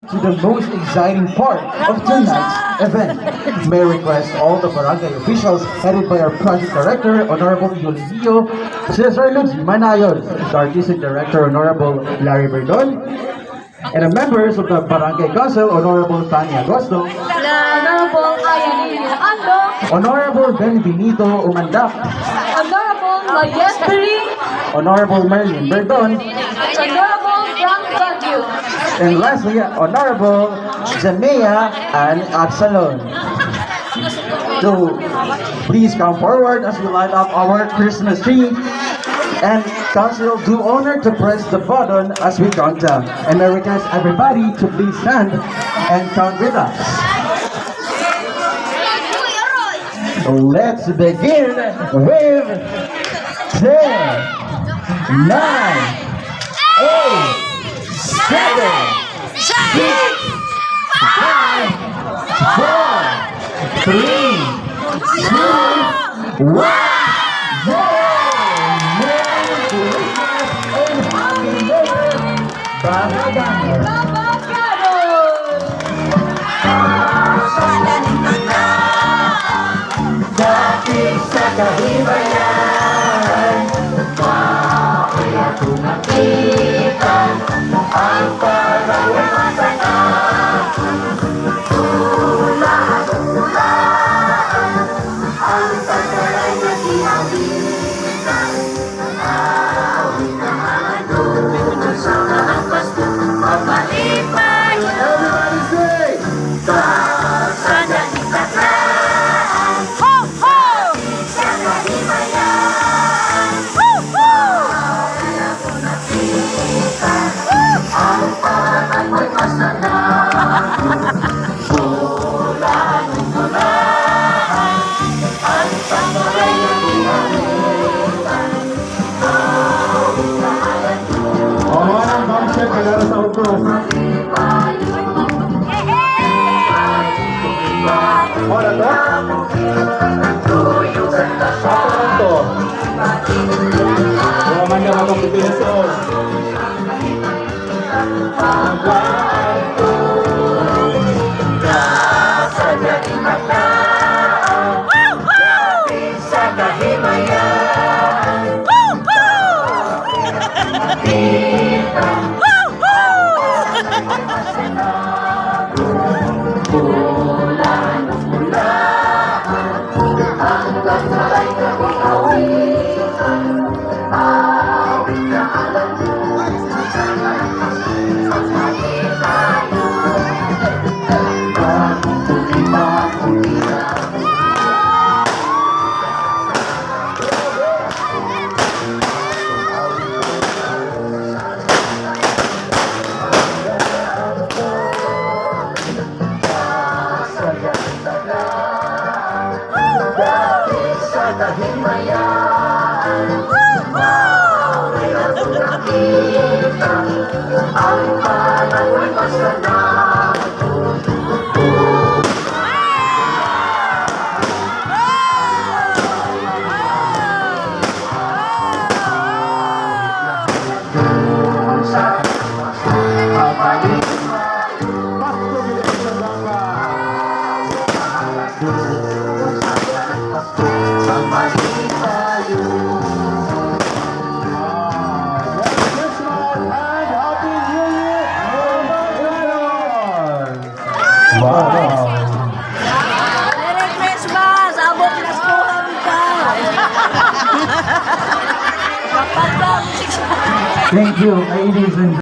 to the most exciting part of tonight's event. May I request all the barangay officials headed by our project director, Honorable Yolimio Cesar Luz Manayon, the artistic director, Honorable Larry Verdon, and the members of the Barangay Council, Honorable Tanya Agosto, Honorable Ayanil Ando, Honorable Benito Umandak, Honorable Mayestri, Honorable Marilyn Verdon, Honorable Frank Baguio, and lastly, Honorable Jamea and Absalon. So, please come forward as we light up our Christmas tree. And Council, do honor to press the button as we count down. And I request everybody to please stand and count with us. Let's begin with 10, 9, 8, 7, 6, 5, 4, 3, 2, 1. Baba Carol! Dati sa kahimayan, bakit ako nakita ang parang masaya. Ulan, ang tagalay na sinabitan, awit na doon sa kalampas kong mapalipan. Everybody say, sa dahitan, Ho, ho! sa kahimayan, kaya ko nakita ang parang may masaya. Ulan, ang tagalay na sinabitan, awit na doon. Ang bangsa kagara sa utro. Hola, to? Apa to? Roman ka mga pipiso. Sa kahimayan, sa kahimayan, bakit ako nakita ang parang may masaya. Wow! Merry Christmas! Abot pinaskuhan ka! Kapag Thank you, ladies and